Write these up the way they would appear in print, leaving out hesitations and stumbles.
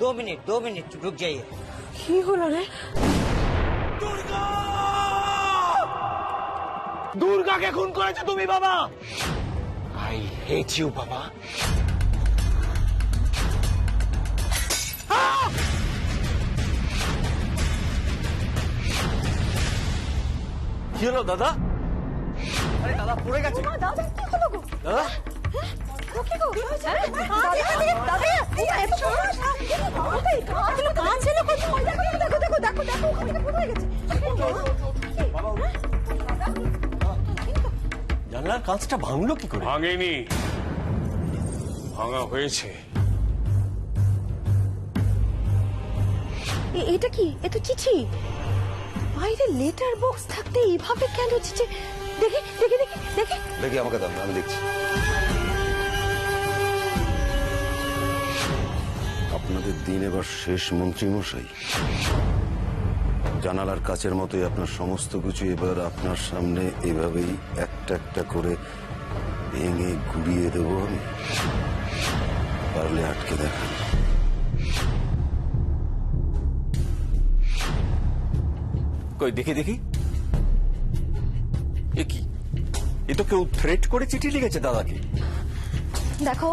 2 minute रुक जाइए। কি হলো রে? দুর্গা! দুর্গাকে খুন করেছো তুমি বাবা। আই হেট ইউ বাবা। কি হলো দাদা? আরে দাদা পড়ে গেছে। দাদা কি হলো গো? দাদা কি গো? দাদা এত সহজ কান ছিল কোথায়? দেখো ওখানে পড়ে গেছে। জানলার কাঁচটা ভাঙলো কি করে? ভাঙেনি, ভাঙা হয়েছে। এটা কি? এ তো চিঠি। বাইরে লেটার বক্স থাকতে এইভাবে কেন চিঠি? দেখি দেখি আমাকে দাও, আমি দেখছি। আপনাদের দিন এবার শেষ মন্ত্রী মশাই। জানালার কাচের মতোই আপনার সমস্ত কিছু এবার আপনার সামনে এভাবেই একটা একটা করে ভেঙে গুড়িয়ে দেব আমি। পারলে আটকে দেখান। কই দেখি এ কি? এ তো কেউ থ্রেট করে চিঠি লিখেছে দাদাকে। দেখো,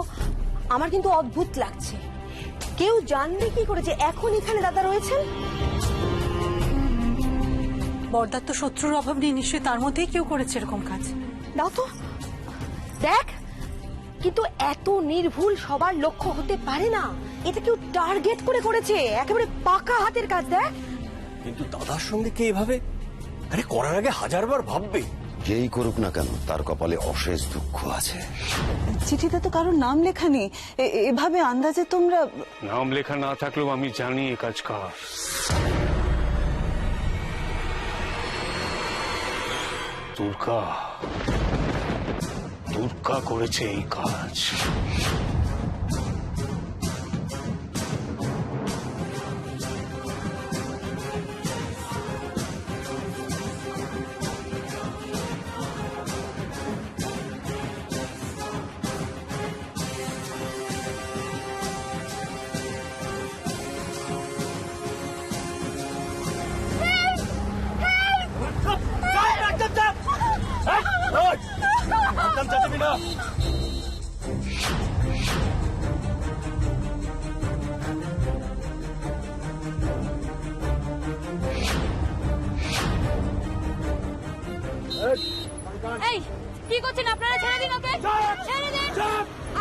আমার কিন্তু অদ্ভুত লাগছে। কেউ জানবে কি করে যে এখন এখানে দাদা রয়েছেন? বরদার তো শত্রুর অভাব নেই, নিশ্চয়ই তার মধ্যেই কেউ করেছে এরকম কাজ। দাও তো দেখ। কিন্তু এত নির্ভুল সবার লক্ষ্য হতে পারে না। এটা কেউ টার্গেট করে করেছে, একেবারে পাকা হাতের কাজ। দেখ, কিন্তু দাদার সঙ্গে কে এভাবে আরে করার আগে হাজারবার ভাববে। যেই করুক না কেন তার কপালে অশেষ দুঃখ আছে। চিঠিতে তো কারোর নাম লেখা নেই, এভাবে আন্দাজে তোমরা। নাম লেখা না থাকলেও আমি জানি এ কাজ কার। দুর্গা করেছে এই কাজ। এই কি করছেন আপনারা? ছেড়ে দিন ওকে, ছেড়ে দিন।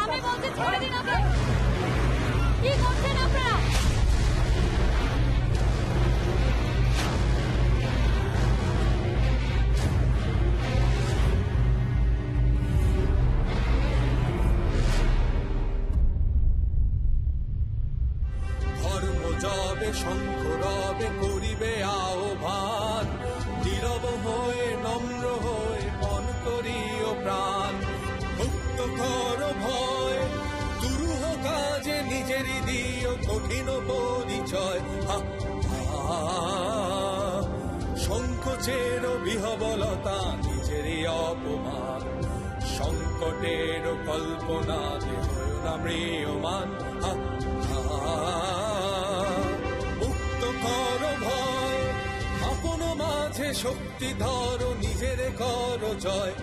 আমি বলছি ছেড়ে দিন ওকে। কি করছেন আপনারা? ধর্ম যাবে, শঙ্খ রবে, করিবে আহ্বান। নীরব হয়ে নম্র হয়ে মন করিও প্রাণ। মুক্ত কর ভয়, দুরূহ কাজে নিজেরই দিও কঠিন পরিচয়। সংকোচের বিহবলতা নিজেরই অপমান। সংকটের কল্পনা যে হয় না ম্রিয়মান। মুক্ত কর ভয়, আপন মাঝে শক্তি ধরো, নিজের কর জয়।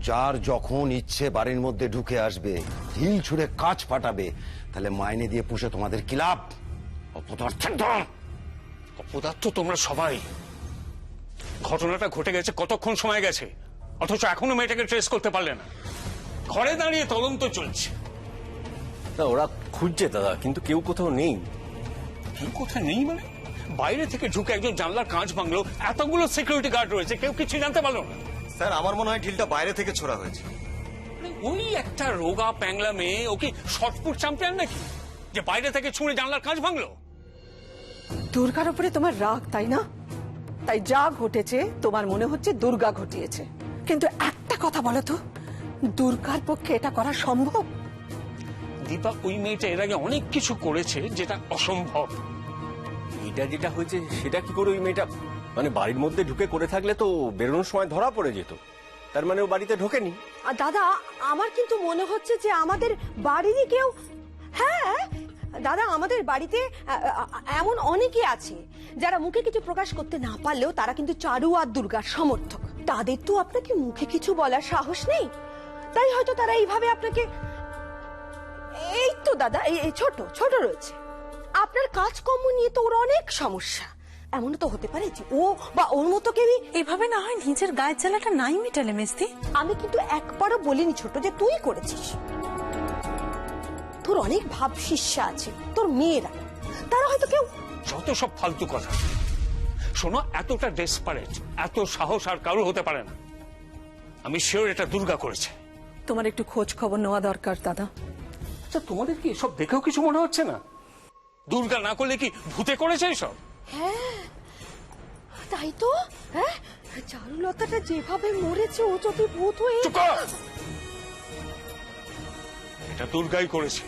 যার যখন ইচ্ছে বাড়ির মধ্যে ঢুকে আসবে, ঢিল ছুঁড়ে কাঁচ ফাটাবে, তাহলে মাইনে দিয়ে পুষে তোমাদের কি লাভ? অপদার্থের দল। অপদার্থ তোমরা সবাই। ঘটনাটা ঘটে গেছে, কতক্ষণ সময় গেছে, অথচ এখনো মেয়েটাকে ট্রেস করতে পারলে না। ঘরে দাঁড়িয়ে তদন্ত চলছে। না ওরা খুঁজছে দাদা, কিন্তু কেউ কোথাও নেই। কেউ কোথায় নেই মানে? বাইরে থেকে ঢুকে একজন জানলার কাঁচ ভাঙলো, এতগুলো সিকিউরিটি গার্ড রয়েছে, কেউ কিছু জানতে পারলো না। স্যার আমার মনে হয় ঢিলটা বাইরে থেকে ছোড়া হয়েছে। ওই একটা রোগা প্যাংলা মেয়ে, ও কি শর্টপুট চ্যাম্পিয়ন নাকি যে বাইরে থেকে ছুঁড়ে জানলার কাঁচ ভাঙলো? দুর্গার উপরে তোমার রাগ, তাই না? তাই যা ঘটেছে তোমার মনে হচ্ছে দুর্গা ঘটিয়েছে, কিন্তু একটা কথা বলো তো, দুর্গার পক্ষে এটা করা সম্ভব? দীপা, ওই মেয়েটা এর আগে অনেক কিছু করেছে যেটা অসম্ভব। এটা যেটা হয়েছে সেটা কি করে ওই মেয়েটা মানে বাড়ির মধ্যে ঢুকে করে থাকলে তো বেরোনোর সময় ধরা পড়ে যেত। তার মানে ও বাড়িতে ঢোকেনি। আর দাদা, আমার কিন্তু মনে হচ্ছে যে আমাদের বাড়িরই কেউ, হ্যাঁ দাদা, আমাদের বাড়িতে এমন অনেকে আছে যারা মুখে কিছু প্রকাশ করতে না পারলেও তারা কিন্তু চারু আর দুর্গার সমর্থক। তাদের তো আপনাকে মুখে কিছু বলার সাহস নেই, তাই হয়তো তারা এইভাবে আপনাকে, এই তো দাদা, এই ছোট ছোট রয়েছে। আপনার কাজকর্ম নিয়ে তো ওর অনেক সমস্যা। এমনও তো হতে পারে যে ও বা ওর মতো কেউই এভাবে না হয় নিজের গায়ের জ্বালাটা নাই মেটালে মেস্তি। আমি কিন্তু একবারও বলিনি ছোট যে তুই করেছিস। তোর অনেক ভাব শিষ্যা আছে, তোর মেয়েরা, তারা হয়তো কেউ। যত সব ফালতু কথা। শোনো, এতটা ডেসপারেট, এত সাহস আর কারো হতে পারে না। আমি শিওর এটা দুর্গা করেছে। তোমার একটু খোঁজ খবর নেওয়া দরকার দাদা। আচ্ছা, তোমাদের কি এসব দেখেও কিছু মনে হচ্ছে না? দুর্গা না করলে কি ভূতে করেছে এসব? হ্যাঁ তাই তো। হ্যাঁ, চারুলতাটা যেভাবে মরেছে ও যদি ভূত হয়ে। চুপ কর! এটা দুর্গাই করেছে।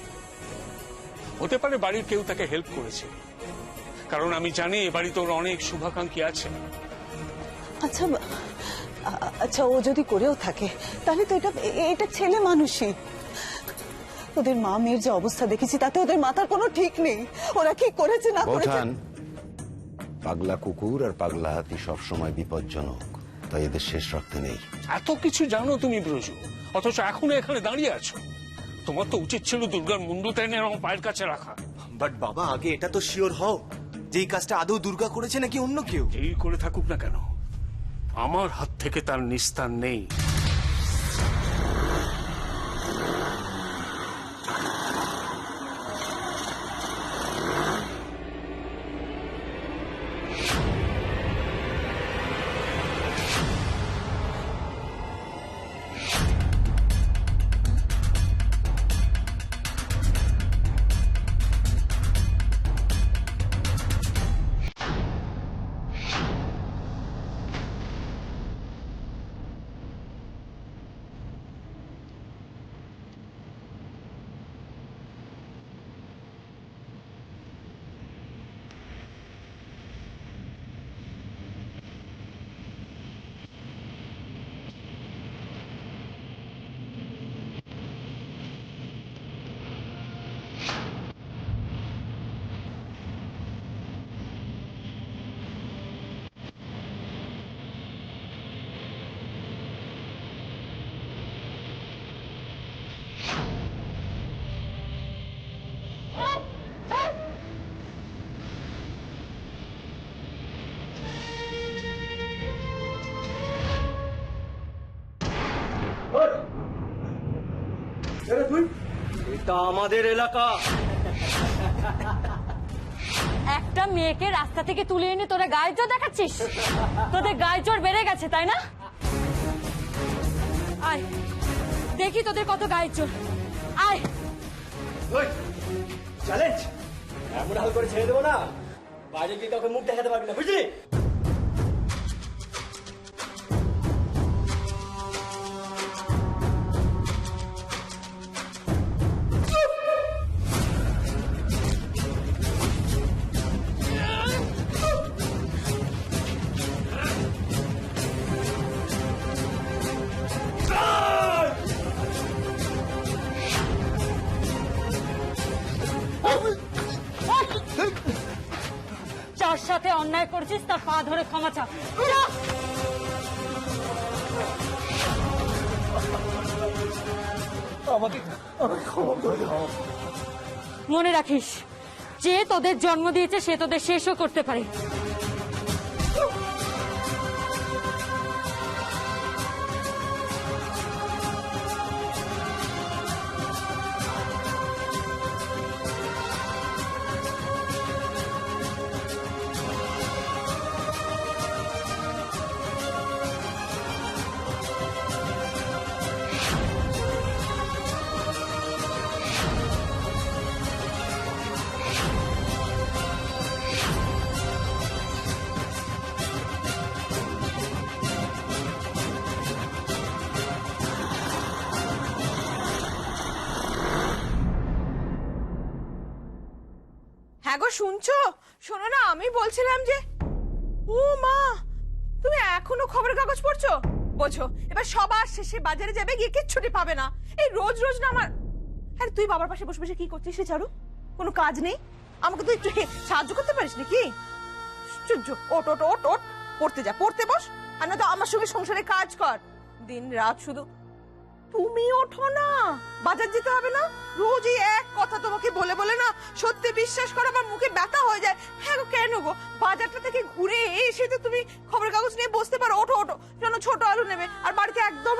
হতে পারে বাড়ির কেউ তাকে হেল্প করেছে, কারণ আমি জানি এ বাড়িতে ওর অনেক শুভাকাঙ্ক্ষী আছে। আচ্ছা আচ্ছা, ও যদি করেও থাকে তাহলে তো এটা ছেলে মানুষই। ওদের মা মেয়ের যে অবস্থা দেখেছি তাতে ওদের মাথার কোনো ঠিক নেই। ওরা কি করেছে না করেছে। বৌঠান, পাগলা কুকুর আর পাগলা হাতি সবসময় বিপজ্জনক, তাই এদের শেষ রাখতে নেই। এত কিছু জানো তুমি ব্রজু, অথচ এখনো এখানে দাঁড়িয়ে আছো। তোমার তো উচিত ছিল দুর্গার মুন্ডুটা এনে আমার পায়ের কাছে রাখা। বাট বাবা, আগে এটা তো শিওর হও যে এই কাজটা আদৌ দুর্গা করেছে নাকি অন্য কেউ। এই করে থাকুক না কেন, আমার হাত থেকে তার নিস্তার নেই। এটা আমাদের এলাকা। একটা মেয়েকে রাস্তা থেকে তুলে এনে তোরা গায়ে জোর দেখাচ্ছিস? তোদের গায়ে জোর বেড়ে গেছে তাই না? আয় দেখি তোদের কত গায়ে জোর। আয়, চ্যালেঞ্জ এমন হাল করে ছেড়ে দেবো না, বাইরে গিয়ে কাউকে মুখ দেখাতে পারবি না, বুঝলি? যার সাথে অন্যায় করেছিস তার পা ধরে ক্ষমা চা। যা। মনে রাখিস, যে তোদের জন্ম দিয়েছে সে তোদের শেষও করতে পারে। শুনছো? শোনো না, আমি বলছিলাম যে ও মা, তুমি এখনো খবরের কাগজ পড়ছো? বোঝো, এবার সবার শেষে বাজারে যাবে, গিয়ে কিচ্ছুটি পাবে না। এই রোজ রোজ না আমার। আরে তুই বাবার পাশে বসে বসে কি করছিস সে চারু? কোনো কাজ নেই? আমাকে তুই একটু সাহায্য করতে পারিস নাকি? ওট ওট ওট ওট, পড়তে যা, পড়তে বস। আর না তো আমার সঙ্গে সংসারে কাজ কর। দিন রাত শুধু তুমি ওঠো না, বাজার যেতে হবে না? রোজই এক কথা তোমাকে বলে বলে না সত্যি বিশ্বাস করো আমার মুখে ব্যথা হয়ে যায়। হ্যাঁ গো, কেন গো? বাজারটা থেকে ঘুরে এসে তো তুমি খবরের কাগজ নিয়ে বসতে পারো। ওঠো ওঠো, যেন ছোট আলু নেবে। আর বাড়িতে একদম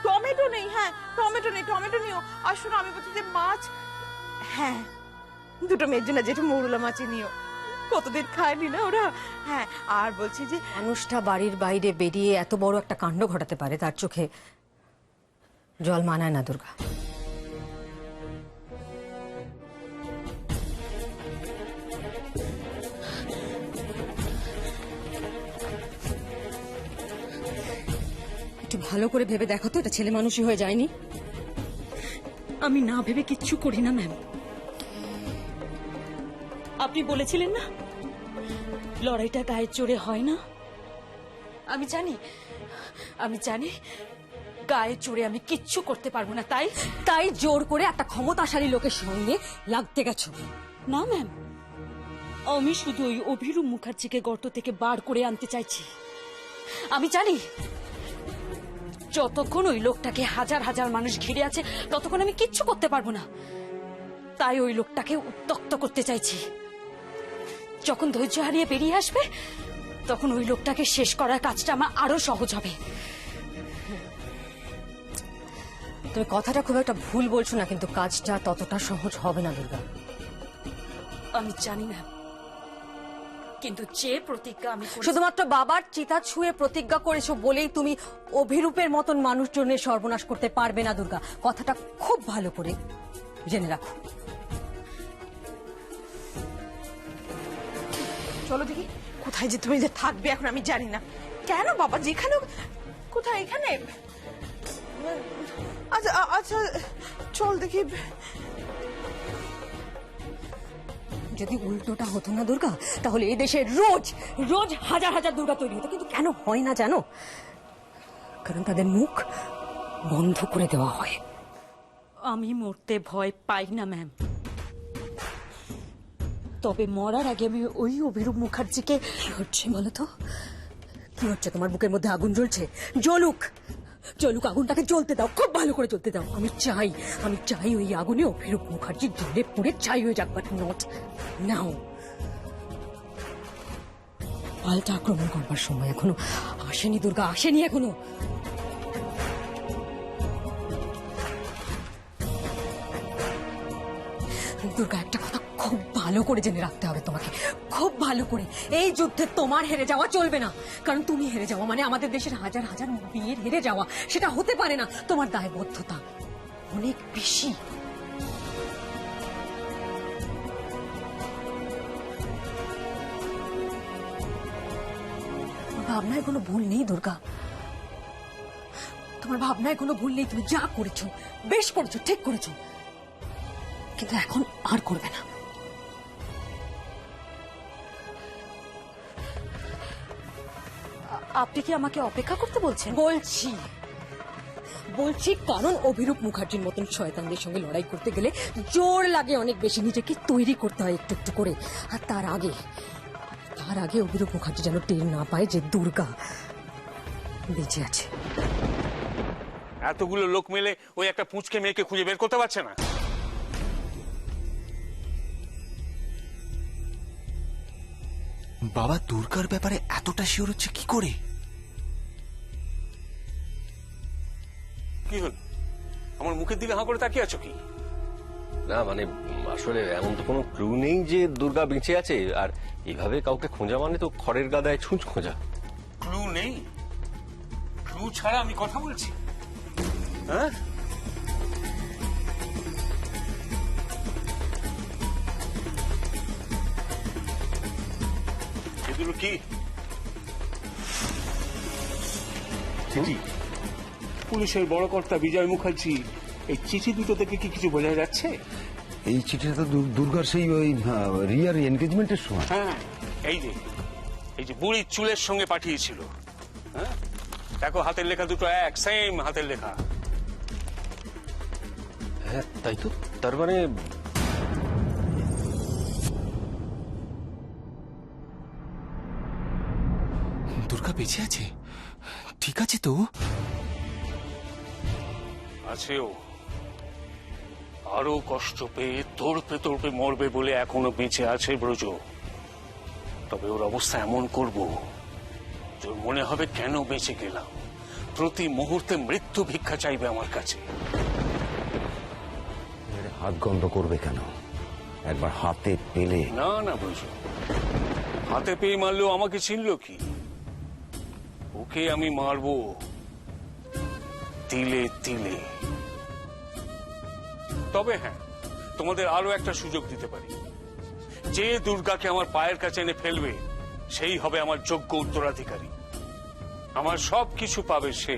টমেটো নেই। হ্যাঁ, টমেটো নেই, টমেটো নিও। আর শোনো, আমি বলছি যে মাছ, হ্যাঁ দুটো মেয়ের জন্য যেটা মৌরলা মাছে নিও, কতদিন খায়নি না ওরা। হ্যাঁ, আর বলছি যে মানুষটা বাড়ির বাইরে বেরিয়ে এত বড় একটা কাণ্ড ঘটাতে পারে, তার চোখে জল মানায় না দুর্গা। একটু ভালো করে ভেবে দেখো তো, এটা ছেলে মানুষই হয়ে যায়নি? আমি না ভেবে কিচ্ছু করি না ম্যাম। আপনি বলেছিলেন না লড়াইটা গায়ের জোরে হয় না? আমি জানি গায়ের জোরে আমি কিচ্ছু করতে পারবো না, তাই জোর করে একটা ক্ষমতাশালী লোকের সঙ্গে লাগতে গেছো? না ম্যাম, আমি শুধু ওই অভিরূপ মুখার্জিকে গর্ত থেকে বার করে আনতে চাইছি। আমি জানি যতক্ষণ ওই লোকটাকে হাজার হাজার মানুষ ঘিরে আছে ততক্ষণ আমি কিচ্ছু করতে পারবো না। তাই ওই লোকটাকে উত্ত্যক্ত করতে চাইছি। যখন ধৈর্য হারিয়ে বেরিয়ে আসবে তখন ওই লোকটাকে শেষ করার কাজটা আমার আরো সহজ হবে। তুমি কথাটা খুব একটা ভুল বলছো না, কিন্তু কাজটা ততটা সহজ হবে না দুর্গা। আমি জানি না, কিন্তু যে প্রতিজ্ঞা আমি শুধুমাত্র বাবার চিতা ছুঁয়ে প্রতিজ্ঞা করেছো বলেই তুমি অভিরূপের মতন মানুষজনের সর্বনাশ করতে পারবে না দুর্গা। কথাটা খুব ভালো করে জেনে রাখো। চলো দেখি কোথায় যে তুমি যে থাকবে এখন আমি জানি না। কেন বাবা, যেখানে কোথায়? এখানে? আচ্ছা আচ্ছা, চল দেখি। যদি উল্টোটা হতো না দুর্গা, তাহলে এই দেশে রোজ রোজ হাজার হাজার দুর্গা তৈরি হতো। কিন্তু কেন হয় না জানো? কারণ তাদের মুখ বন্ধ করে দেওয়া হয়। আমি মরতে ভয় পাই না ম্যাম, তবে মরার আগে আমি ওই অভিরূপ মুখার্জিকে। কি হচ্ছে বলো তো? কি হচ্ছে? তোমার বুকের মধ্যে আগুন জ্বলছে। জ্বলুক, জ্বলুক, আগুনটাকে জ্বলতে দাও, খুব ভালো করে জ্বলতে দাও। আমি চাই ওই আগুনে অভিরূপ মুখার্জি জ্বলে পুড়ে ছাই হয়ে যাক, বাট নট নাও। পাল্টা আক্রমণ করবার সময় এখনো আসেনি দুর্গা, আসেনি এখনো। দুর্গা, একটা কথা খুব ভালো করে জেনে রাখতে হবে তোমাকে, খুব ভালো করে। এই যুদ্ধে তোমার হেরে যাওয়া চলবে না, কারণ তুমি হেরে যাওয়া মানে আমাদের দেশের হাজার হাজার মেয়ের হেরে যাওয়া। সেটা হতে পারে না। তোমার দায়বদ্ধতা অনেক বেশি। ভাবনায় কোনো ভুল নেই দুর্গা, তোমার ভাবনায় কোনো ভুল নেই। তুমি যা করেছো বেশ করেছো, ঠিক করেছো, কিন্তু এখন আর করবে না। আপনি কি আমাকে অপেক্ষা করতে বলছেন? বলছি কারণ অভিরূপ মুখার্জির মতন শয়তানদের সঙ্গে লড়াই করতে গেলে জোর লাগে অনেক বেশি, নিজেকে তৈরি করতে হয় একটু একটু করে। আর তার আগে অভিরূপ মুখার্জি যেন টের না পায় যে দুর্গা বেঁচে আছে। এতগুলো লোক মিলে ওই একটা পুঁচকে মেয়েকে খুঁজে বের করতে পারছে না। বাবা দুর্গার ব্যাপারে এতটা শিওর হচ্ছে কি করে? কি হল? আমার মুখের দিকে হাঁ করে তাকিয়ে আছো কি? না মানে আসলে এমন তো কোনো ক্লু নেই যে দুর্গা বেঁচে আছে। আর এইভাবে কাউকে খোঁজা মানে তো খড়ের গাদায় ছুঁচ খোঁজা। ক্লু নেই? ক্লু ছাড়া আমি কথা বলছি? হ্যাঁ, এগুলো কি? চিঠি? পুলিশের বড় কর্তা বিজয় মুখার্জি এই চিঠি দুটো থেকে কি কিছু বোঝা যাচ্ছে? এই চিঠিটা তো দুর্গার সেই ওই রিয়ার এনগেজমেন্টের সময়। হ্যাঁ, এই যে বুড়ির চুলের সঙ্গে পাঠিয়েছিল। হ্যাঁ, দেখো হাতের লেখা দুটো এক, সেম হাতের লেখা। হ্যাঁ তাই তো, তার মানে দুর্গা বেঁচে আছে? ঠিক আছে তো? আছেও, আরো কষ্ট পেয়ে তোড়পে তোড়পে মরবে বলে এখনো বেঁচে আছে ব্রজ। তবে ওর অবস্থা এমন করব যে ওর মনে হবে কেন বেঁচে গেলাম, প্রতি মুহূর্তে মৃত্যু ভিক্ষা চাইবে আমার কাছে। হাত গন্ধ করবে কেন? একবার হাতে পেলে। না না ব্রজ, হাতে পেয়ে মারলেও আমাকে চিনল কি? ওকে আমি মারবো তিলে তিলে। তবে হ্যাঁ, তোমাদের আরো একটা সুযোগ দিতে পারি। যে দুর্গাকে আমার পায়ের কাছে এনে ফেলবে সেই হবে আমার যোগ্য উত্তরাধিকারী, আমার সব কিছু পাবে সে।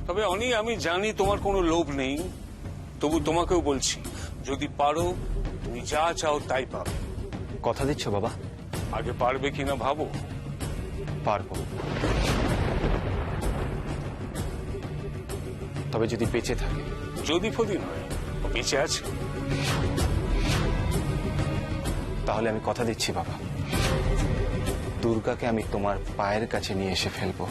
তবে অনি, আমি জানি তোমার কোনো লোভ নেই, তবু তোমাকেও বলছি, যদি পারো তুমি যা চাও তাই পাবে। কথা দিচ্ছ বাবা? আগে পারবে কিনা ভাবো। পারবো, তবে যদি বেঁচে থাকে। যদি ফদি নয়, ও বেঁচে আছে। তাহলে আমি কথা দিচ্ছি বাবা, দুর্গাকে আমি তোমার পায়ের কাছে নিয়ে এসে ফেলবো।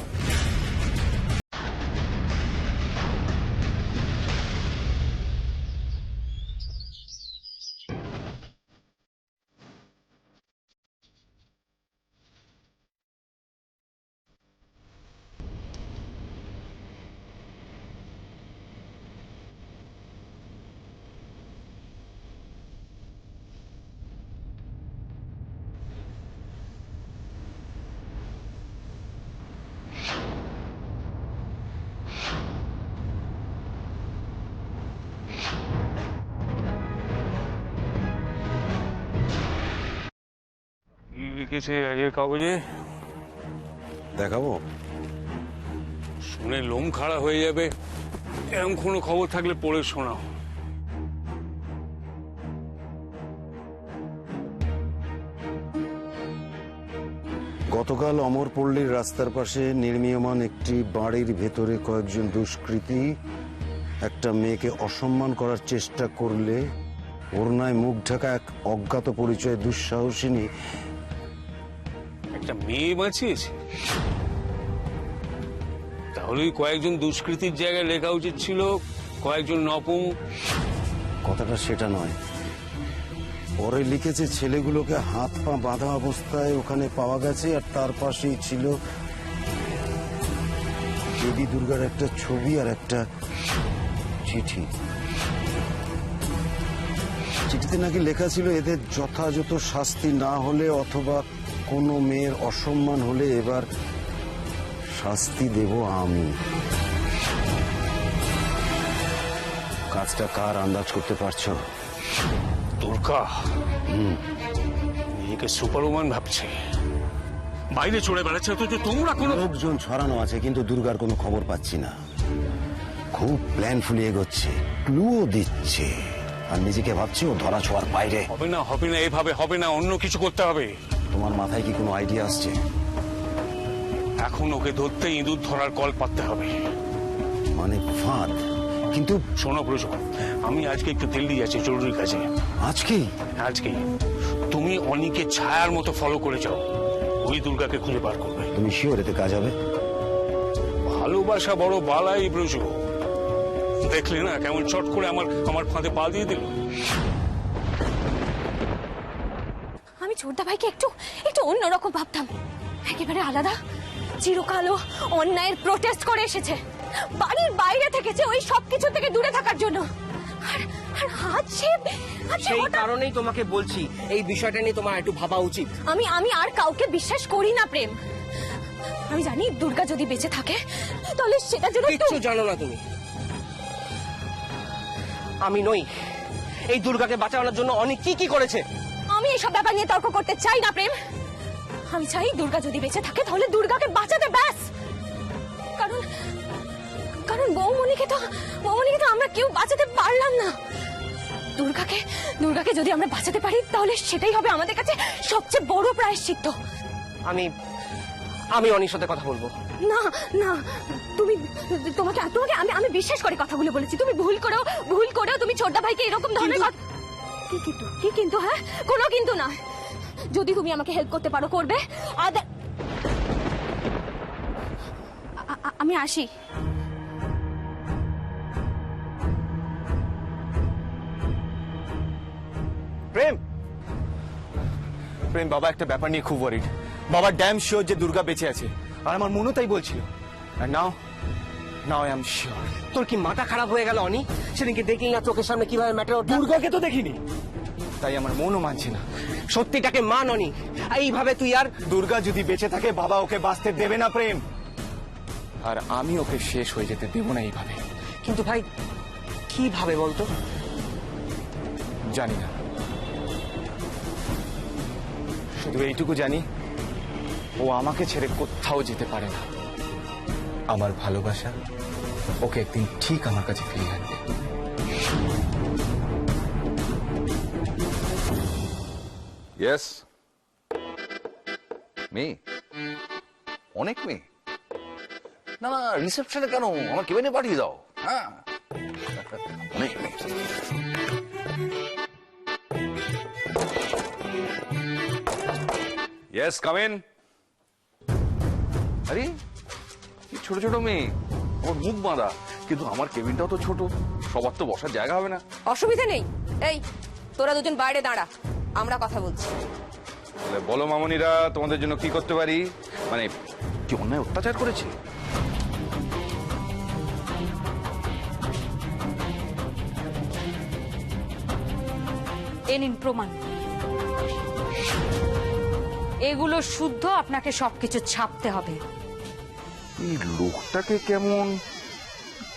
কি লিখেছে এর কাগজে? দেখাবো? শুনে লোম খাড়া হয়ে যাবে, এরকম কোনো খবর থাকলে পড়ে শোনাও। গতকাল অমরপল্লীর রাস্তার পাশে নির্মীয়মান একটি বাড়ির ভেতরে কয়েকজন দুষ্কৃতী একটা মেয়েকে অসম্মান করার চেষ্টা করলে ওড়নায় মুখ ঢাকা এক অজ্ঞাত পরিচয় দুঃসাহসিনী একটা মেয়ে বাঁচিয়েছে? তাহলে কয়েকজন দুষ্কৃতির জায়গায় লেখা উচিত ছিল কয়েকজন নপুং। কথাটা সেটা নয়, পরে লিখেছে ছেলেগুলোকে হাত পা বাঁধা অবস্থায় ওখানে পাওয়া গেছে, আর তার পাশেই ছিল দেবী দুর্গার একটা ছবি আর একটা চিঠি। চিঠিতে নাকি লেখা ছিল এদের যথাযথ শাস্তি না হলে অথবা কোনো মেয়ের অসম্মান হলে এবার শাস্তি দেব আমি। কাজটা কার আন্দাজ করতে পারছো? দুর্গা নিজেকে সুপারওম্যান ভাবছে, বাইরে চড়ে বেড়াচ্ছে, অথচ তোমরা কোনো লোকজন ছড়ানো আছে কিন্তু দুর্গার কোনো খবর পাচ্ছি না। খুব প্ল্যানফুলি এগোচ্ছে, ক্লুও দিচ্ছে, আর নিজেকে ভাবছে ও ধরা ছোঁয়ার বাইরে। হবে না, হবে না, এভাবে হবে না, অন্য কিছু করতে হবে। তোমার মাথায় কি কোনো আইডিয়া আসছে? এখন ওকে ধরতে ইঁদুর ধরার কল পাততে হবে। মানে ফাঁদ? কিন্তু শোনো ব্রজ, আমি আজকে একটু দিল্লি যাচ্ছি জরুরি কাজে। আজকেই? আজকেই তুমি অনিকে ছায়ার মতো ফলো করে যাও, ওই দুর্গাকে খুঁজে বার করবে। তুমি শিওর এতে কাজ হবে? ভালোবাসা বড় বালাই ব্রজ, দেখলে না কেমন চট করে আমার ফাঁদে পা দিয়ে দিল। আমি ছোটদা ভাইকে একটু অন্যরকম ভাবতাম, একেবারে আলাদা। চিরকালও অন্যায়ের প্রোটেস্ট করে এসেছে, বাড়ির বাইরে থেকেছে ওই সবকিছু থেকে দূরে থাকার জন্য। আর আজ সেই কারণেই তোমাকে বলছি এই বিষয়টা নিয়ে তোমার একটু ভাবা উচিত। আমি আর কাউকে বিশ্বাস করি না প্রেম। আমি জানি দুর্গা যদি বেঁচে থাকে তাহলে সেটা যদি কিচ্ছু জানো না তুমি। আমি নই, এই দুর্গাকে বাঁচানোর জন্য অনেক কি করেছে। আমি এইসব ব্যাপার নিয়ে তর্ক করতে চাই না প্রেম। আমি চাই দুর্গা যদি বেঁচে থাকে তাহলে দুর্গাকে বাঁচাতে ব্যাস। কারণ কারণ বৌমনিকে তো আমরা কেউ বাঁচাতে পারলাম না। দুর্গাকে যদি আমরা বাঁচাতে পারি তাহলে সেটাই হবে আমাদের কাছে সবচেয়ে বড় প্রায়শ্চিত্ত। আমি অনির সাথে কথা বলবো। না না, তোমাকে আমি বিশ্বাস করে কথাগুলো বলেছি। তুমি ভুল করেও তুমি ছোটদা ভাইকে এরকম ধরনের কথা। কি কিন্তু? হ্যাঁ, কোনো কিন্তু না। যদি তুমি আমাকে হেল্প করতে পারো করবে, আমি আসি। প্রেম প্রেম বাবা একটা ব্যাপার নিয়ে খুব ওয়ারিড। বাবা ড্যাম শিওর যে দুর্গা বেঁচে আছে, আর আমার মনও তাই বলছিল। আর নাও আই এম শিওর। তোর কি মাথা খারাপ হয়ে গেল অনি? সেদিনকে দেখলি না চোখের সামনে কিভাবে ম্যাটার? দুর্গাকে তো দেখিনি, তাই আমার মনও মানছে না। সত্যিটাকে মান অনি। এইভাবে তুই আর দুর্গা যদি বেঁচে থাকে বাবা ওকে বাঁচতে দেবে না প্রেম, আর আমি ওকে শেষ হয়ে যেতে দেব না এইভাবে। কিন্তু ভাই কিভাবে বলতো? জানি না, শুধু এইটুকু জানি ও আমাকে ছেড়ে কোথাও যেতে পারে না। আমার ভালোবাসা ওকে একদিন ঠিক আমার কাছে ফিরিয়ে আনবে। ইয়েস, মেয়ে, অনেক মেয়ে। না না, রিসেপশনে কেন, আমার কেবিনে পাঠিয়ে দাও। হ্যাঁ, অনেক মেয়ে। Yes, come in. আরে কি ছোট ছোট মেয়ে, ওর মুখ বাঁধা, কিন্তু আমার কেবিনটাও তো ছোট, সবার তো বসার জায়গা হবে না। অসুবিধা নেই। এই তোরা দুজন বাইরে দাঁড়া, আমরা কথা বলছি। তাহলে বলো মামনিরা, তোমাদের জন্য কি করতে পারি? মানে কি অন্যায় অত্যাচার করেছে? এ নিন প্রমাণ। এগুলো শুদ্ধ, আপনাকে সবকিছু ছাপতে হবে। এই লোকটাকে কেমন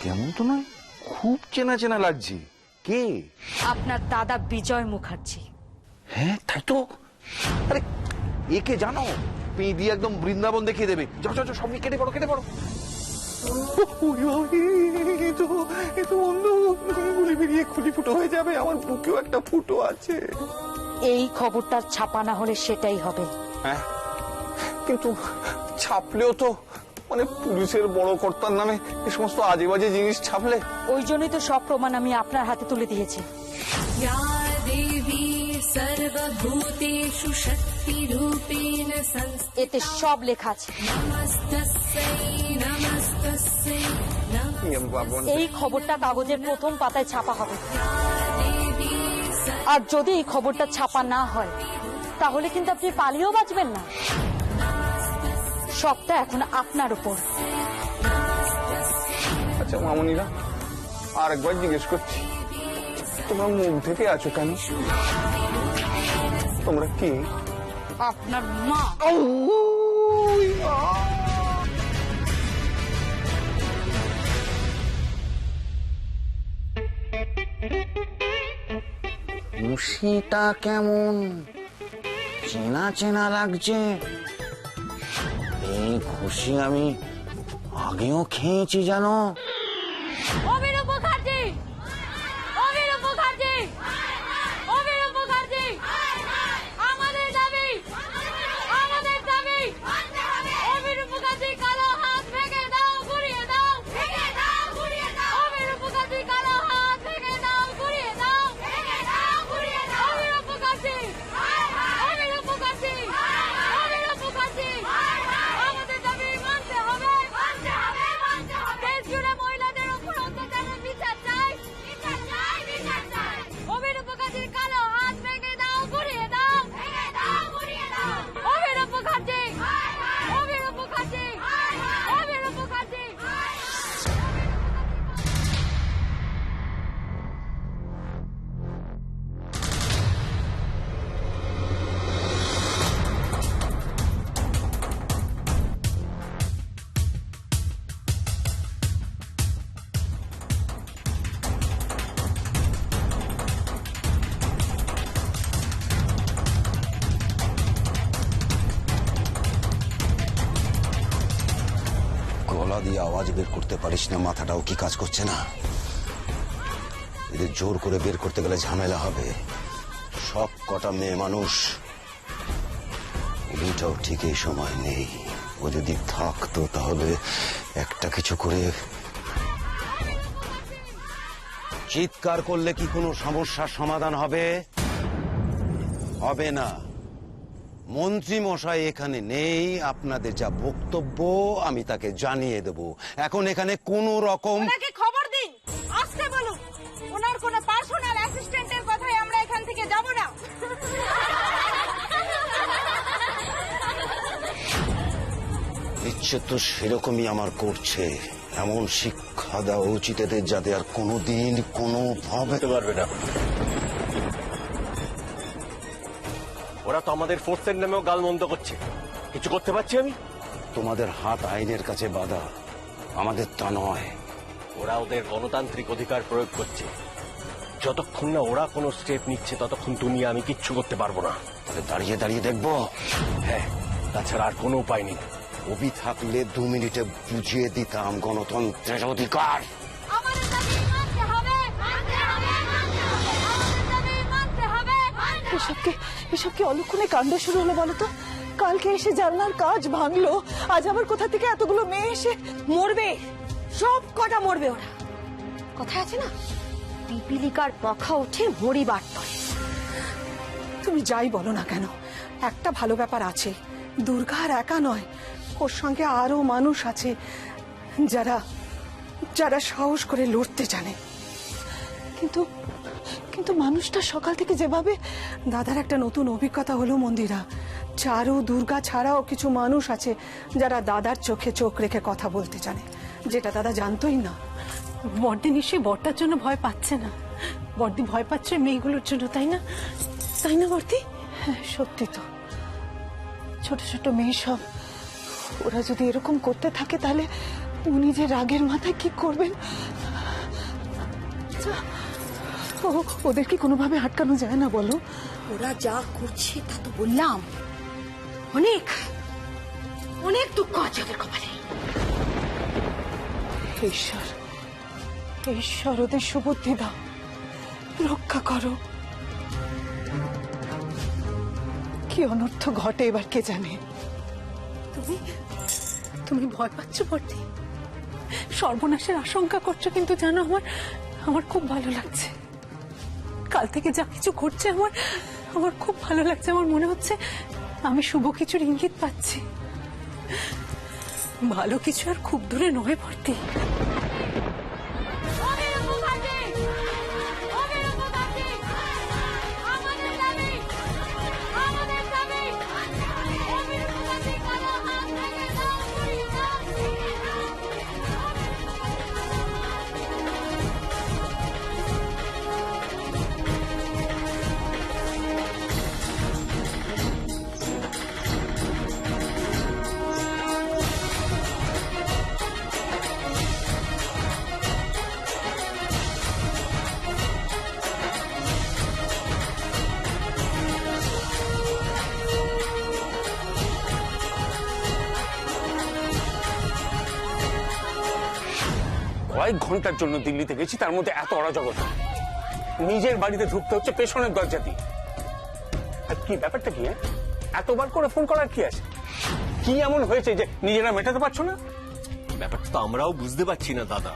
কেমন তো নয়, খুব চেনা চেনা লাগছে। কে? আপনার দাদা বিজয় মুখার্জি। হ্যাঁ তাই তো। আরে একে জানো? পেয়ে দিয়ে একদম বৃন্দাবন দেখিয়ে দেবে। যাও যাও, সব কেটে পড়ো, কেটে পড়ো। গুলি বেরিয়ে খুলি ফুটো হয়ে যাবে, আমার বুকেও একটা ফুটো আছে। এই খবরটা ছাপা না হলে সেটাই হবে। হ্যাঁ, কিন্তু ছাপলেও তো মানে পুলিশের বড় কর্তার নামে এ সমস্ত আজে বাজে জিনিস ছাপলে। ওই জন্যই তো সব প্রমাণ আমি আপনার হাতে তুলে দিয়েছি। এতে সব লেখা আছে। এই খবরটা কাগজের প্রথম পাতায় ছাপা হবে, আর যদি এই খবরটা ছাপা না হয় তাহলে কিন্তু আপনি পালিয়েও বাঁচবেন না। সবটা এখন আপনার উপর। আচ্ছা মামনিরা, আর একবার জিজ্ঞেস করছি, তোমরা মুখ থেকে আছো কেন? তোমরা কি? আপনার মা। খুশিটা কেমন চেনা চেনা লাগছে। এই খুশি আমি আগেও খেয়েছি জানো। অভিনব মুখার্জি, অভিনব মুখার্জি, অভিনব মুখার্জি, আমাদের দাবি, আমাদের দাবি। অভিনব মুখার্জি কালো হাত ভেঙে দাও, ঘুরিয়ে দাও, ভেঙে দাও, ঘুরিয়ে দাও। অভিনব মুখার্জি কালো হাত ভেঙে দাও, ঘুরিয়ে দাও, ভেঙে দাও, ঘুরিয়ে দাও। অভিনব মুখার্জি, অভিনব মুখার্জি, অভিনব মুখার্জি, আমাদের দাবি মানতে হবে, মানতে হবে, মানতে হবে। দেশ জুড়ে মহিলাদের উপর অত্যাচারের দিয়ে আওয়াজ বের করতে পারিস না, মাথাটাও কি কাজ করছে না? এদের জোর করে বের করতে গেলে ঝামেলা হবে। সব কটা মেয়ে মানুষ, ওইটাও ঠিক এই সময় নেই। ও যদি থাকতো তাহলে একটা কিছু করে। চিৎকার করলে কি কোনো সমস্যার সমাধান হবে? হবে না। মন্ত্রী মশাই এখানে নেই, আপনাদের যা বক্তব্য আমি তাকে জানিয়ে দেব। এখন এখানে কোনো রকম ওনাকে খবর দিন, আসতে বলুন। ওনার কোনো পার্সোনাল অ্যাসিস্ট্যান্টের কথাই আমরা এখান থেকে যাব না। ইচ্ছে তো সেরকমই আমার করছে। এমন শিক্ষা দেওয়া উচিত এদের যাতে আর কোনোদিন কোনো ভাবে পারবে না। ওরা তো আমাদের ফোর্সের নামেও গালমন্দ করছে, কিছু করতে পারছি আমি? তোমাদের হাত আইনের কাছে বাঁধা, আমাদের তা নয়। ওরা ওদের গণতান্ত্রিক অধিকার প্রয়োগ করছে। যতক্ষণ না ওরা কোনো স্টেপ নিচ্ছে ততক্ষণ তুমি আমি কিচ্ছু করতে পারবো না। তাহলে দাঁড়িয়ে দাঁড়িয়ে দেখবো? হ্যাঁ, তাছাড়া আর কোনো উপায় নেই। অভি থাকলে 2 মিনিটে বুঝিয়ে দিতাম গণতন্ত্রের অধিকার। আমাদের দাবি মানতে হবে, মানতে হবে, মানতে হবে। এসব কি অলক্ষণে কাণ্ড শুরু হলো বলো তো? কালকে এসে জানলার কাজ ভাঙলো, আজ আবার কোথা থেকে এতগুলো মেয়ে এসে মরবে, সব কটা মরবে ওরা। কথা আছে না, পিপিলিকার পাখা ওঠে মরিবার তরে। তুমি যাই বলো না কেন, একটা ভালো ব্যাপার আছে, দুর্গা আর একা নয়, ওর সঙ্গে আরো মানুষ আছে যারা যারা সাহস করে লড়তে জানে। কিন্তু কিন্তু মানুষটা সকাল থেকে যেভাবে, দাদার একটা নতুন অভিজ্ঞতা হলো মন্দিরা, চারু দুর্গা ছাড়াও কিছু মানুষ আছে যারা দাদার চোখে চোখ রেখে কথা বলতে জানে, যেটা দাদা জানতোই না। বর্দি নিশ্চয়ই বর্তার জন্য ভয় পাচ্ছে না, বর্দি ভয় পাচ্ছে মেয়েগুলোর জন্য, তাই না? তাই না বর্দি? হ্যাঁ, সত্যি তো। ছোট ছোট মেয়ে সব, ওরা যদি এরকম করতে থাকে তাহলে উনি যে রাগের মাথায় কি করবেন। আচ্ছা, ওদের কি কোনোভাবে আটকানো যায় না বলো? ওরা যা করছে তা তো বললাম, অনেক অনেক দুঃখ আছে ওদের কপালে। ঈশ্বর, ঈশ্বর ওদের সুবুদ্ধি দাও, রক্ষা করো। কি অনর্থ ঘটে এবার কে জানে। তুমি ভয় পাচ্ছ বর্দি, সর্বনাশের আশঙ্কা করছো, কিন্তু জানো আমার খুব ভালো লাগছে। কাল থেকে যা কিছু ঘটছে আমার খুব ভালো লাগছে। আমার মনে হচ্ছে আমি শুভ কিছুর ইঙ্গিত পাচ্ছি। ভালো কিছু আর খুব দূরে নয় বর্দি। কয়েক ঘন্টার জন্য দিল্লিতে গেছি, তার মধ্যে এত অরাজকতা। নিজের বাড়িতে ঢুকতে হচ্ছে পেছনের দরজা দিয়ে। আর কি ব্যাপারটা কি? এতবার করে ফোন করার কি আছে? কি এমন হয়েছে যে নিজেরা মেটাতে পারছো না? ব্যাপারটা তো আমরাও বুঝতে পারছি না দাদা।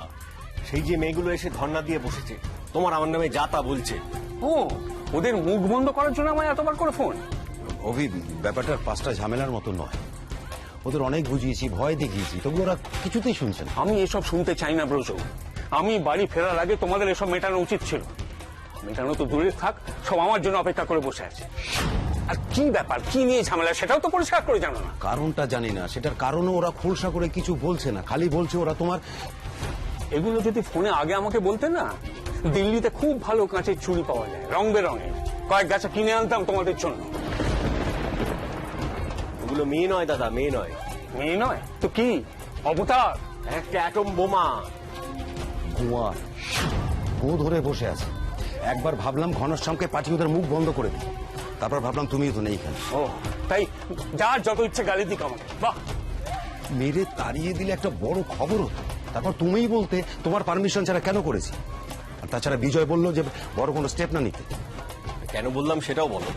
সেই যে মেয়েগুলো এসে ধর্ণা দিয়ে বসেছে, তোমার আমার নামে যা তা বলছে। ও, ওদের মুখ বন্ধ করার জন্য আমায় এতবার করে ফোন? অভি, ব্যাপারটা 5টা ঝামেলার মতো নয়। ওদের অনেক বুঝিয়েছি, ভয় দেখিয়েছি, তবু ওরা কিছুতেই শুনছে না। আমি এসব শুনতে চাই না ব্রজ। আমি বাড়ি ফেরার আগে তোমাদের এসব মেটানো উচিত ছিল। মেটানো তো দূরে থাক, সব আমার জন্য অপেক্ষা করে বসে আছে। আর কি ব্যাপার, কি নিয়ে ঝামেলা, সেটাও তো পরিষ্কার করে জানো না। কারণটা জানি না, সেটার কারণে ওরা খোলসা করে কিছু বলছে না, খালি বলছে ওরা তোমার। এগুলো যদি ফোনে আগে আমাকে বলতে না, দিল্লিতে খুব ভালো কাঁচের চুড়ি পাওয়া যায়, রং বেরঙের। কয়েক গাছা কিনে আনতাম তোমাদের জন্য। ওগুলো মেয়ে নয় দাদা, মেয়ে নয়। মেয়ে নয় তো কি? অবতার, একটা অ্যাটম বোমা। গোয়া গো ধরে বসে আছে। একবার ভাবলাম ঘনশ্যামকে পাঠিয়ে ওদের মুখ বন্ধ করে দিই, তারপর ভাবলাম তুমিও তো নেই এখানে। ও তাই, যার যত ইচ্ছে গালি দিক আমাকে। বাহ, মেরে তাড়িয়ে দিলে একটা বড় খবর হতো। তারপর তুমিই বলতে তোমার পারমিশন ছাড়া কেন করেছি। আর তাছাড়া বিজয় বললো যে বড় কোনো স্টেপ না নিতে। কেন বললাম সেটাও বলো।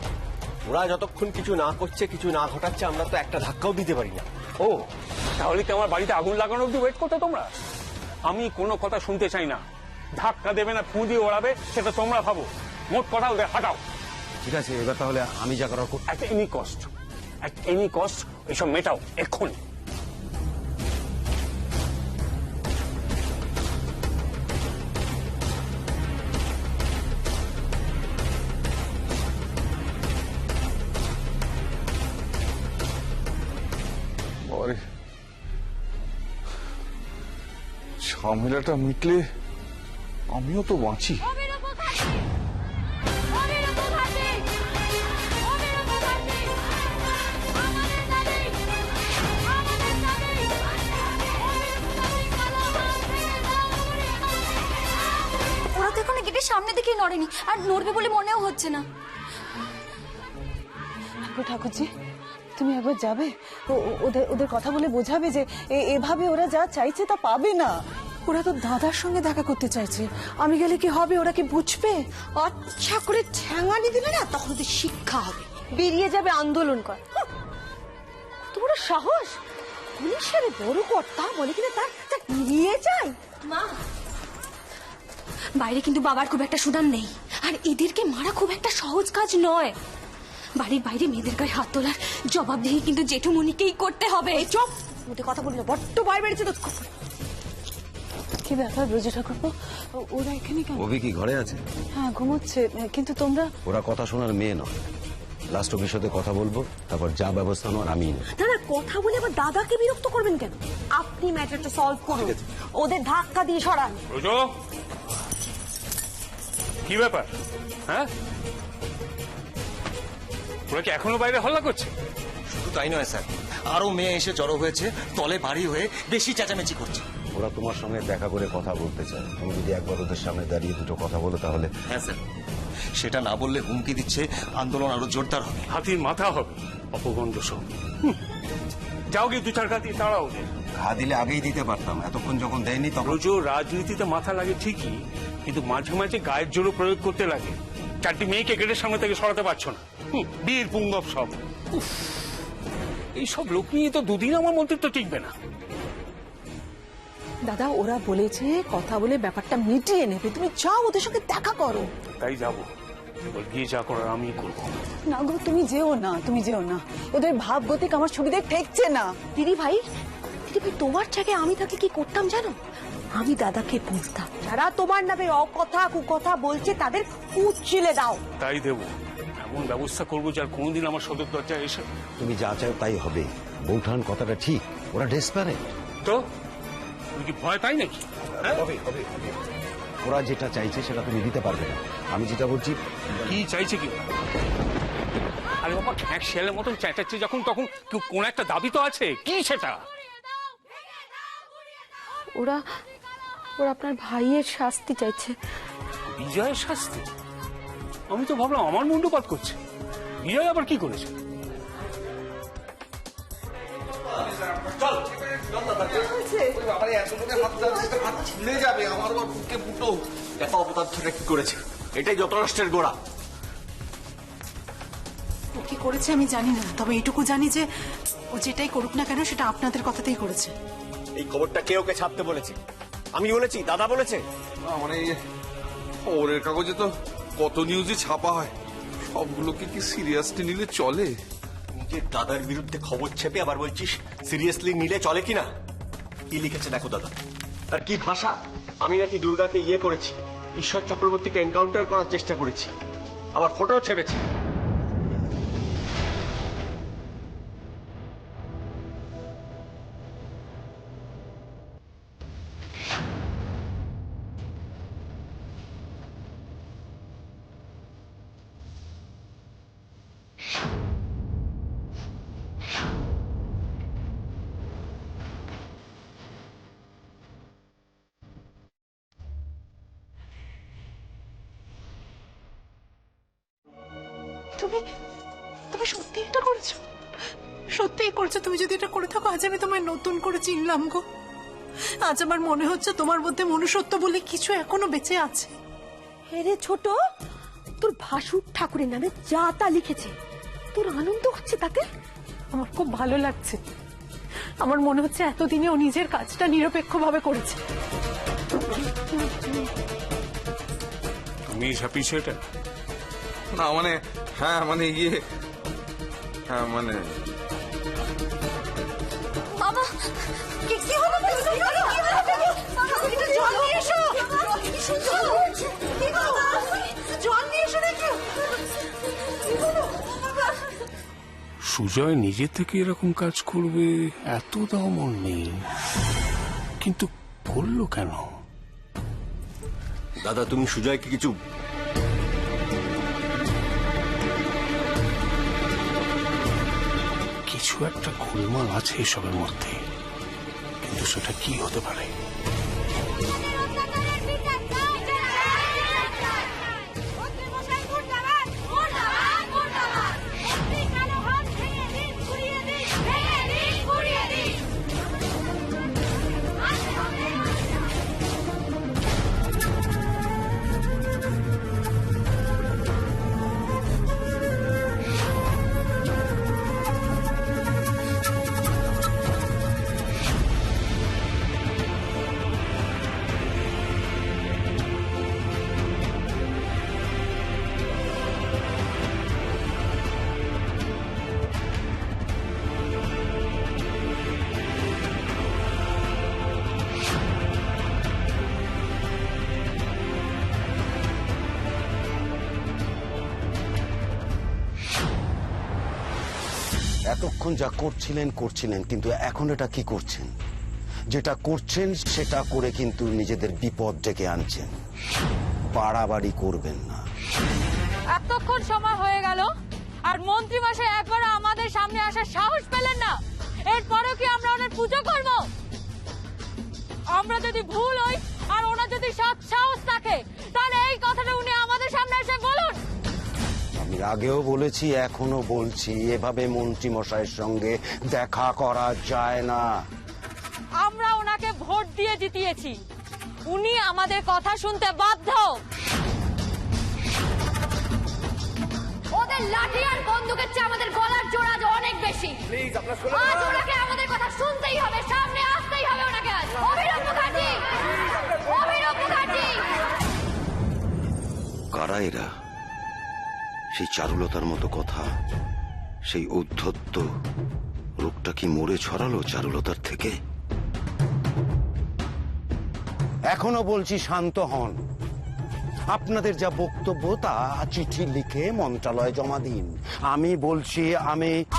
ওরা যতক্ষণ কিছু না করছে, কিছু না ঘটাচ্ছে, আমরা তো একটা ধাক্কাও দিতে পারি না। ও তাহলে কি আমার বাড়িতে আগুন লাগানো অব্দি ওয়েট করতে তোমরা? আমি কোনো কথা শুনতে চাই না। ধাক্কা দেবে না ফু দিয়ে ওড়াবে সেটা তোমরা ভাবো। মোট কথা ওদের হাঁটাও। ঠিক আছে, এবার তাহলে আমি যা করার অ্যাট এনি কস্ট এসব মেটাও এক্ষুনি। ঝামেলাটা মিটলে আমিও তো বাঁচি। ওরা তো এখনো গেটের সামনে দিকে নড়েনি, আর নড়বে বলে মনেও হচ্ছে না। ঠাকুরজি, তুমি একবার যাবে, ওদের ওদের কথা বলে বোঝাবে যে এভাবে ওরা যা চাইছে তা পাবে না। ওরা তো দাদার সঙ্গে দেখা করতে চাইছে, আমি গেলে কি হবে? ওরা কি বুঝবে? আচ্ছা করে ঠ্যাঙানি দিলে না, তখন তো শিক্ষা হবে, বেরিয়ে যাবে আন্দোলন কর। তোর সাহস, পুলিশের বড় কর্তা বলে কিনা তার নিয়ে যায়। মা, বাইরে কিন্তু বাবার খুব একটা সুনাম নেই, আর এদেরকে মারা খুব একটা সহজ কাজ নয়। বাড়ির বাইরে মেয়েদের গায়ে হাত তোলার জবাবদিহি কিন্তু জেঠুমনিকেই করতে হবে। চুপ, ওদের কথা বলি না, বড্ড ভয় বেড়েছে তো। কি ব্যাপার ব্রজ ঠাকুরপো, ওরা এখানে কেন? অভি কি ঘরে আছে? হ্যাঁ, ঘুমোচ্ছে, কিন্তু তোমরা? ওরা কথা শোনার মেয়ে নয়। লাস্ট অফিস সাথে কথা বলবো, তারপর যা ব্যবস্থা নেওয়ার আমি নেব। দাদা কথা বলে আবার দাদাকে বিরক্ত করবেন কেন? আপনি ম্যাটারটা সলভ করুন, ওদের ধাক্কা দিয়ে সরান। কি ব্যাপার? হ্যাঁ, ওরা কি এখনো বাইরে হল্লা করছে? শুধু তাই নয় স্যার, আরো মেয়ে এসে জড়ো হয়েছে, তলে ভারী হয়ে বেশি চেঁচামেচি করছে। ওরা তোমার সঙ্গে দেখা করে কথা বলতে চায়। তুমি যদি একবার ওদের সামনে দাঁড়িয়ে দুটো কথা বলো তাহলে। হ্যাঁ স্যার, সেটা না বললে হুমকি দিচ্ছে আন্দোলন আরো জোরদার হবে। হাতির মাথা হবে, অপগণ্ড সব। যাও গিয়ে দু চার ঘা দিয়ে তাড়াও ওদের। ঘা দিলে আগেই দিতে পারতাম, এতক্ষণ যখন দেয়নি তখন। রোজও রাজনীতিতে মাথা লাগে ঠিকই, কিন্তু মাঝে মাঝে গায়ের জোরও প্রয়োগ করতে লাগে। চারটি মেয়েকে গেটের সামনে থেকে সরাতে পারছো না। বীর পুঙ্গব সব। এইসব লোক নিয়ে তো দুদিন আমার মন্ত্রিত্ব টিকবে না। দাদা, ওরা বলেছে কথা বলে ব্যাপারটা মিটিয়ে নেবে, তুমি যাও ওদের সঙ্গে দেখা করো। তাই যাবো, গিয়ে যা করার আমি করবো। না গো, তুমি যেও না, তুমি যেও না, ওদের ভাব গতিক আমার সুবিধে ঠেকছে না। দিদি ভাই, তোমার জায়গায় আমি তাকে কি করতাম জানো? আমি দাদাকে বলতাম, যারা তোমার নামে অকথা কুকথা বলছে তাদের কুচিলে দাও। তাই দেবো, এমন ব্যবস্থা করবো যার কোনোদিন আমার সদর দরজায় এসে। তুমি যা চাও তাই হবে। বৌঠান কথাটা ঠিক, ওরা ডেসপারেট। তো তুমি কি ভয় পাই নাকি? ওরা যেটা চাইছে সেটা তুমি দিতে পারবে না। আমি যেটা বলছি। কি চাইছে কি? আরে বাবা, খ্যাঁক শেয়ালের মতন চেঁচাচ্ছে যখন, তখন কোন একটা দাবি তো আছে। কি সেটা? ওরা আপনার ভাইয়ের শাস্তি চাইছে। বিজয়ের শাস্তি? আমি তো ভাবলাম আমার মুন্ডুপাত করছে। বিজয় আবার কি করেছে? অপদার্থটা কি করেছে? এটাই যত রাষ্ট্রের গোড়া। ও কি করেছে আমি জানি না, তবে এইটুকু জানি যে ও যেটাই করুক না কেন সেটা আপনাদের কথাতেই করেছে। এই খবরটা কে ওকে ছাপতে বলেছে? আমি বলেছি? দাদা বলেছে? মানে খবরের কাগজে তো কত নিউজই ছাপা হয়, সবগুলোকে কি সিরিয়াসলি নিলে চলে? নিজের দাদার বিরুদ্ধে খবর ছেপে আবার বলছিস সিরিয়াসলি নিলে চলে কিনা? কি লিখেছে দেখো দাদা, আর কি ভাষা। আমি নাকি দুর্গাকে ইয়ে করেছি, ঈশ্বর চক্রবর্তীকে এনকাউন্টার করার চেষ্টা করেছি, আবার ফটোও ছেপেছি। তুমি সত্যি এটা করেছো? সত্যিই করছো। তুমি যদি এটা করে থাকো, আজ আমি তোমায় নতুন করে চিনলাম গো। আজ আমার মনে হচ্ছে তোমার মধ্যে মনুষ্যত্ব বলে কিছু এখনো বেঁচে আছে। রে ছোট, তোর ভাসুর ঠাকুরের নামে যা তা লিখেছে, তোর আনন্দ হচ্ছে তাতে? আমার খুব ভালো লাগছে। আমার মনে হচ্ছে এতদিনে ও নিজের কাজটা নিরপেক্ষভাবে করেছে। তুমি হ্যাপি সেটা? না মানে, হ্যাঁ মানে ইয়ে, হ্যাঁ মানে বাবা কি কি হলো? জল নিয়ে এসো, জল নিয়ে এসো দেখো। সুজয় নিজে থেকে এরকম কাজ করবে এত দমন নেই, কিন্তু করলো কেন? দাদা তুমি সুজয়কে কিছু কিছু একটা গোলমাল আছে এসবের মধ্যে, কিন্তু সেটা কি হতে পারে? এতক্ষণ যা করছিলেন করছিলেন, কিন্তু এখন এটা কি করছেন? যেটা করছেন সেটা করে কিন্তু নিজেদের বিপদ ডেকে আনছেন। বাড়াবাড়ি করবেন না। এতক্ষণ সময় হয়ে গেল আর মন্ত্রী মশাই একবার আমাদের সামনে আসার সাহস পেলেন না। এরপরেও কি আমরা ওনার পুজো করব? আমরা যদি ভুল হই আর ওনার যদি সৎ সাহস থাকে, তাহলে এই কথাটা উনি আমাদের সামনে এসে বলুন। আমি আগেও বলেছি, এখনো বলছি, এভাবে মন্ত্রী মশাইয়ের সঙ্গে দেখা করা যায় না। আমরা ওনাকে ভোট দিয়ে জিতিয়েছি, উনি আমাদের কথা শুনতে বাধ্য। ওদের লাঠি আর বন্দুকের চেয়ে আমাদের গলার জোর আজ অনেক বেশি। আজ ওনাকে আমাদের কথা শুনতেই হবে, সামনে আসতেই হবে ওনাকে। আজ অভিনব মুখার্জি, অভিনব মুখার্জি। কারা এরা? সেই চারুলতার মতো কথা, সেই ঔদ্ধত্য রোগটা কি মোড়ে ছড়ালো চারুলতার থেকে? এখনো বলছি, শান্ত হন। আপনাদের যা বক্তব্য তা চিঠি লিখে মন্ত্রণালয়ে জমা দিন। আমি বলছি,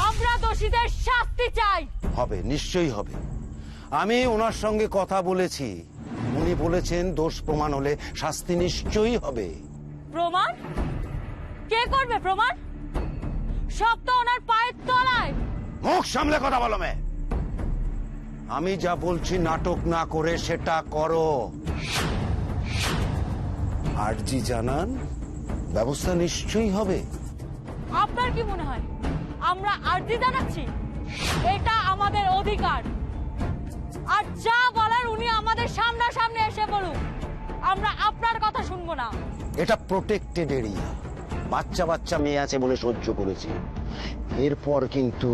আমরা দোষীদের শাস্তি চাই। হবে, নিশ্চয়ই হবে। আমি ওনার সঙ্গে কথা বলেছি, উনি বলেছেন দোষ প্রমাণ হলে শাস্তি নিশ্চয়ই হবে। প্রমাণ? কে করবে প্রমাণ? সব তো ওনার পায়ের তলায়। মুখ সামলে কথা বলো মে। আমি যা বলছি নাটক না করে সেটা করো। আরজি জানান, ব্যবস্থা নিশ্চয়ই হবে। আপনার কি মনে হয় আমরা আরজি জানাচ্ছি? এটা আমাদের অধিকার। আর যা বলার উনি আমাদের সামনাসামনি এসে বলুন, আমরা আপনার কথা শুনবো না। এটা প্রোটেক্টেড এরিয়া, বাচ্চা বাচ্চা মেয়ে আছে বলে সহ্য করেছি। এরপর কিন্তু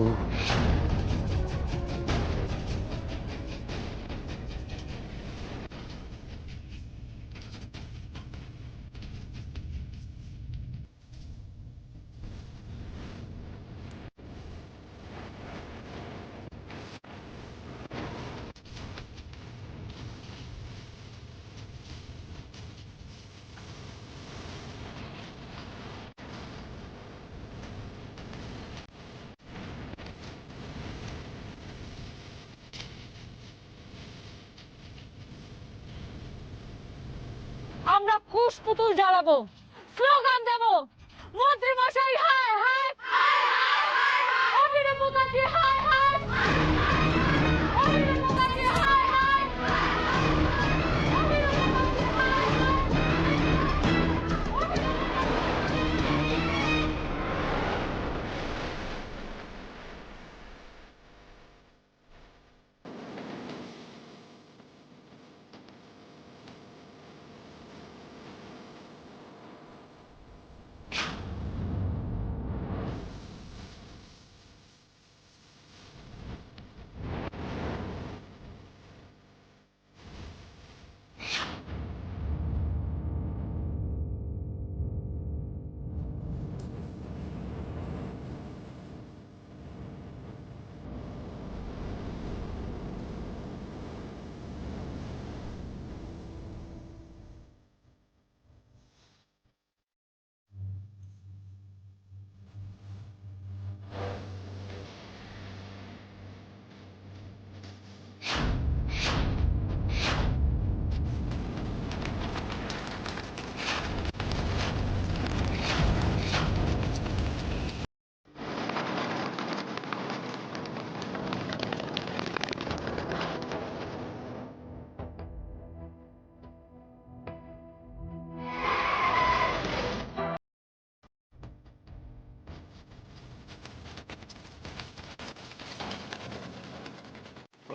আমরা কুশপুতুল জ্বালাবো, স্লোগান দেবো, মন্ত্রী মশাই হায় হায়, অভিনব মুখার্জি হায় হায়, অভিনব মুখার্জি হায় হায়, অভিনব মুখার্জি হায় হায়।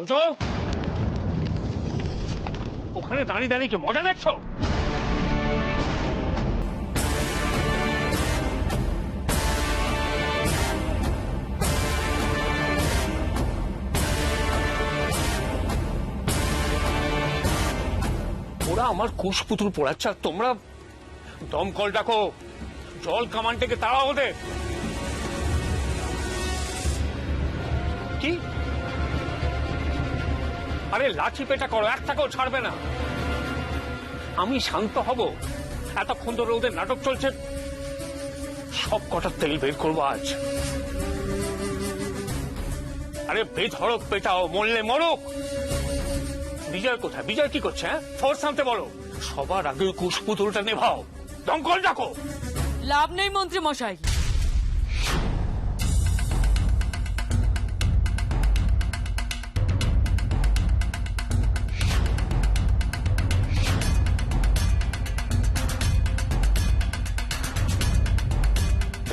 রোজো, ওখানে দাঁড়িয়ে দাঁড়িয়ে কি মজা দেখছো? ওরা আমার কুশপুতুল পোড়াচ্ছে আর তোমরা দমকল ডাকো, জল কামান থেকে তাড়াও ওদের। কি? আরে লাঠি পেটা করো, একটাকেও ছাড়বে না। আমি শান্ত হব? এতক্ষণ ধরে ওদের নাটক চলছে, সব কটা তেল বের করবো আজ। আরে বেধড়ক পেটাও, মরলে মরুক। বিজয় কোথায়? বিজয় কি করছে? ফোর্স আনতে বলো। সবার আগে ওই কুশপুতুলটা নেভাও, দমকল ডাকো। লাভ নেই মন্ত্রী মশাই,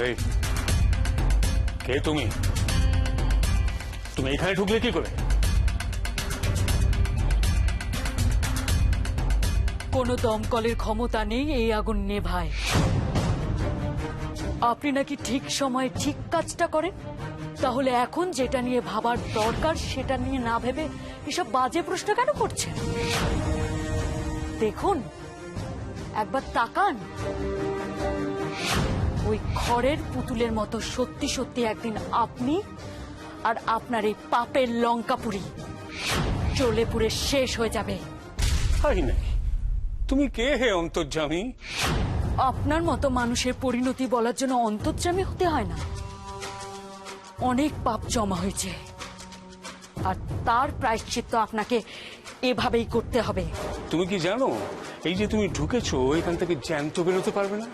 এই, কে তুমি? তুমি এখানে ঢুকলে কি করে? কোনো দমকলের ক্ষমতা নেই এই আগুন নেভায়। আপনি নাকি ঠিক সময়ে ঠিক কাজটা করেন, তাহলে এখন যেটা নিয়ে ভাবার দরকার সেটা নিয়ে না ভেবে এসব বাজে প্রশ্ন কেন করছেন? দেখুন, একবার তাকান। ওই খড়ের পুতুলের মতো সত্যি সত্যি একদিন আপনি আর আপনার এই পাপের লঙ্কাপুরি জ্বলে পুড়ে শেষ হয়ে যাবে। তাই নাকি? তুমি কে হে অন্তর্যামী? আপনার মতো মানুষের পরিণতি বলার জন্য অন্তর্যামী হতে হয় না। অনেক পাপ জমা হয়েছে, আর তার প্রায়শ্চিত্ত আপনাকে এভাবেই করতে হবে। তুমি কি জানো, এই যে তুমি ঢুকেছো, এখান থেকে জ্যান্ত বেরোতে পারবে না।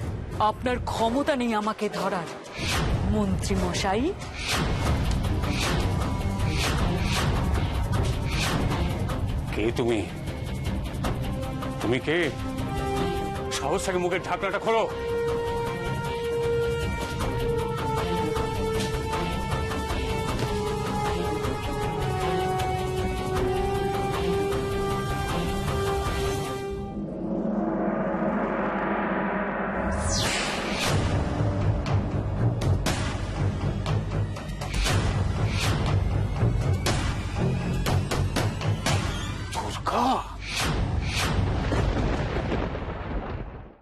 আপনার ক্ষমতা নেই আমাকে ধরার, মন্ত্রী মশাই। কে তুমি? তুমি কে? সাহস থেকে মুখের ঢাকনাটা খোলো। দুর্গা,